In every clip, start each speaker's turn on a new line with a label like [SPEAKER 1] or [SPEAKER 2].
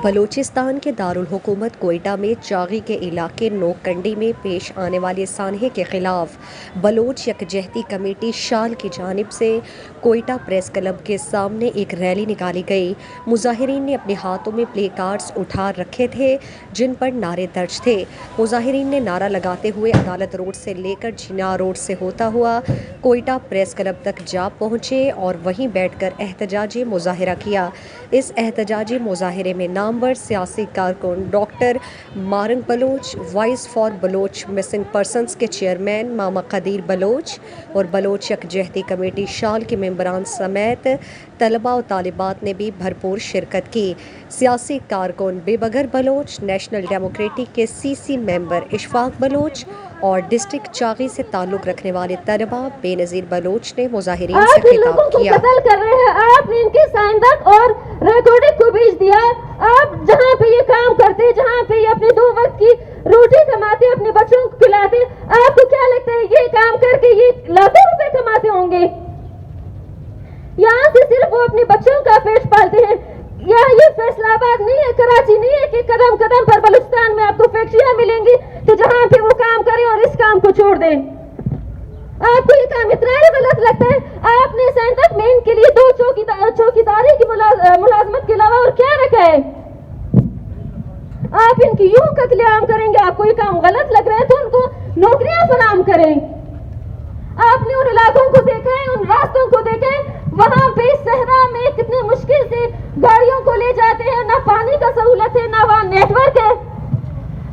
[SPEAKER 1] بلوچستان کے دارالحکومت کوئٹہ میں چاغی کے علاقے نوکنڈی میں پیش آنے والے سانحے کے خلاف بلوچ یکجہتی کمیٹی شال کی جانب سے کوئٹہ پریس کلب کے سامنے ایک ریلی نکالی گئی۔ مظاہرین نے اپنے ہاتھوں میں پلے کارڈز اٹھا رکھے تھے جن پر نعرے درج تھے۔ مظاہرین نے نعرہ لگاتے ہوئے عدالت روڈ سے لے کر جناح روڈ سے ہوتا ہوا کوئٹہ پریس کلب تک جا پہنچے اور وہیں بیٹھ کر احتجاجی مظاہرہ کیا۔ اس احتجاجی مظاہرے میں نامور سیاسی کارکن doctor Marang Baloch, voice for Baloch missing persons کے چیئرمین ماما قدیر بلوچ اور بلوچ یکجہتی کمیٹی شال کے ممبران سمیت طلباء و طالبات نے بھی بھرپور شرکت کی۔ سیاسی کارکن بے بگر بلوچ، نیشنل ڈیموکریٹک کے CC ممبر اشفاق بلوچ اور ڈسٹرکٹ چاغی سے تعلق رکھنے والے طلباء بے نظیر بلوچ نے مظاہرین سے خطاب کیا۔
[SPEAKER 2] آپ قتل کر رہے ہیں، آپ نے ان کی سائندک اور ریکارڈنگ کو بھیج دیا۔ آپ جہاں پہ یہ کام کرتے، جہاں پہ یہ اپنے 2 وقت کی روٹی کماتے، اپنے بچوں کو کھلاتے، آپ کو کیا لگتا ہے یہ کام کر کے یہ لاکھوں روپے کماتے ہوں گے؟ یہاں سے صرف وہ اپنے بچوں کا پیٹ پالتے ہیں۔ یہاں یہ فیصل آباد نہیں ہے، کراچی نہیں ہے کہ قدم قدم پر بلوچستان میں آپ کو فیکٹریاں ملیں گی کہ جہاں پہ وہ کام کریں اور اس کام کو چھوڑ دیں۔ آپ کو یہ کام اتنا ہی غلط لگتا ہے؟ آپ نے سینٹر میں ان کے لیے 2 چوکیداری کی ملازمت کے علاوہ اور کیا رکھا ہے؟ آپ ان کی یوں قتل عام کریں گے؟ آپ کو یہ کام غلط لگ رہا ہے تو ان کو نوکریاں فراہم کریں۔ آپ نے ان علاقوں کو دیکھا ہے، ان راستوں کو دیکھا ہے، وہاں پہ صحرا میں کتنے مشکل سے گاڑیوں کو لے جاتے ہیں، نہ پانی کا سہولت ہے، نہ وہاں نیٹ ورک ہے،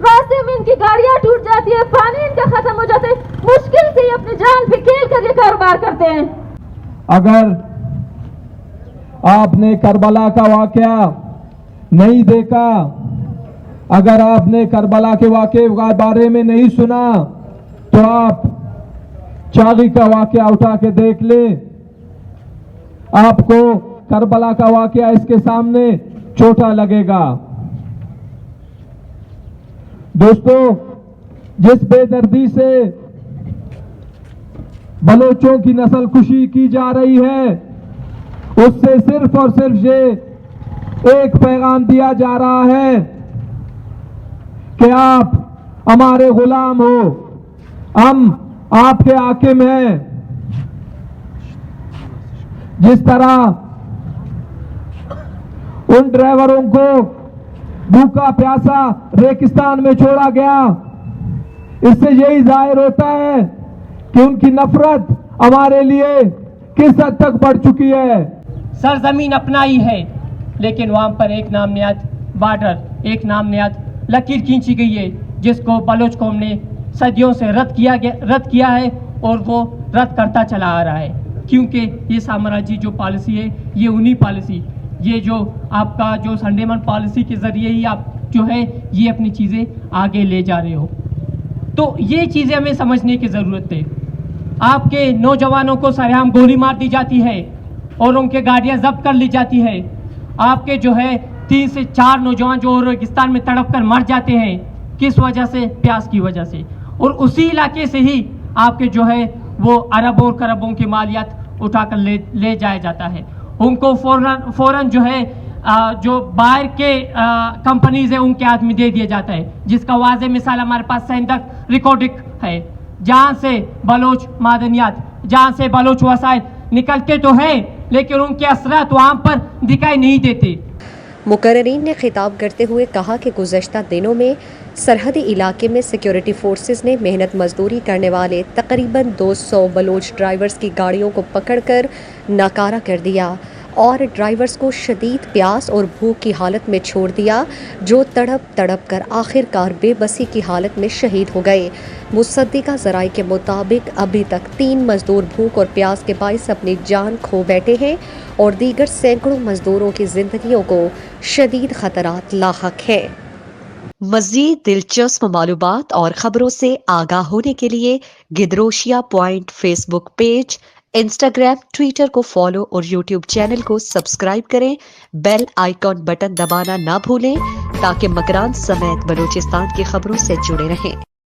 [SPEAKER 2] راستے میں ان کی گاڑیاں ٹوٹ جاتی ہے، پانی ان کا ختم ہو جاتا ہے، مشکل سے اپنی جان پہ کھیل کر یہ کاروبار کرتے ہیں۔
[SPEAKER 3] اگر آپ نے کربلا کا واقعہ نہیں دیکھا، اگر آپ نے کربلا کے واقعے کے بارے میں نہیں سنا تو آپ چاغی کا واقعہ اٹھا کے دیکھ لیں، آپ کو کربلا کا واقعہ اس کے سامنے چھوٹا لگے گا۔ دوستو، جس بے دردی سے بلوچوں کی نسل کشی کی جا رہی ہے، اس سے صرف اور صرف یہ ایک پیغام دیا جا رہا ہے کہ آپ ہمارے غلام ہو، ہم آپ کے حاکم ہیں۔ جس طرح ان ڈرائیوروں کو بھوکا پیاسا ریگستان میں چھوڑا گیا، اس سے یہی ظاہر ہوتا ہے کہ ان کی نفرت ہمارے لیے کس حد تک بڑھ چکی ہے۔
[SPEAKER 4] سرزمین اپنا ہی ہے، لیکن وہاں پر ایک نام نہاد بارڈر، ایک نام نہاد لکیر کھینچی گئی ہے، جس کو بلوچ قوم نے صدیوں سے رد کیا ہے اور وہ رد کرتا چلا آ رہا ہے، کیونکہ یہ سامراجی جو پالیسی ہے، یہ انہی پالیسی، یہ جو آپ کا جو سنڈیمن پالیسی کے ذریعے ہی آپ جو ہے یہ اپنی چیزیں آگے لے جا رہے ہو۔ تو یہ چیزیں ہمیں سمجھنے کی ضرورت ہے۔ آپ کے نوجوانوں کو سرعام گولی مار دی جاتی ہے اور ان کے گاڑیاں ضبط کر لی جاتی ہے۔ آپ کے جو ہے 3 سے 4 نوجوان جو ریگستان میں تڑپ کر مر جاتے ہیں، کس وجہ سے؟ پیاس کی وجہ سے، اور اسی علاقے سے ہی آپ کے جو ہے وہ اربوں اور کربوں کی مالیات اٹھا کر لے جایا جاتا ہے۔ ان کو فوراً جو ہے جو باہر کے کمپنیز ہیں ان کے ہاتھ میں دے دیا جاتا ہے، جس کا واضح مثال ہمارے پاس سینڈک ریکارڈک ہے، جہاں سے بلوچ معدنیات، جہاں سے بلوچ وسائل نکلتے تو ہیں لیکن ان کے اثرات وہاں پر دکھائی نہیں دیتے۔
[SPEAKER 1] مقررین نے خطاب کرتے ہوئے کہا کہ گزشتہ دنوں میں سرحدی علاقے میں سیکیورٹی فورسز نے محنت مزدوری کرنے والے تقریباً 200 بلوچ ڈرائیورز کی گاڑیوں کو پکڑ کر ناکارہ کر دیا اور ڈرائیورز کو شدید پیاس اور بھوک کی حالت میں چھوڑ دیا، جو تڑپ کر آخر کار بے بسی کی حالت میں شہید ہو گئے۔ مصدقہ ذرائع کے مطابق ابھی تک 3 مزدور بھوک اور پیاس کے باعث اپنی جان کھو بیٹھے ہیں اور دیگر سینکڑوں مزدوروں کی زندگیوں کو شدید خطرات لاحق ہیں۔ مزید دلچسپ معلومات اور خبروں سے آگاہ ہونے کے لیے Gedrosia point Facebook page, Instagram, Twitter کو فالو اور یوٹیوب چینل کو سبسکرائب کریں۔ بیل آئیکن بٹن دبانا نہ بھولیں تاکہ مکران سمیت بلوچستان کی خبروں سے جڑے رہیں۔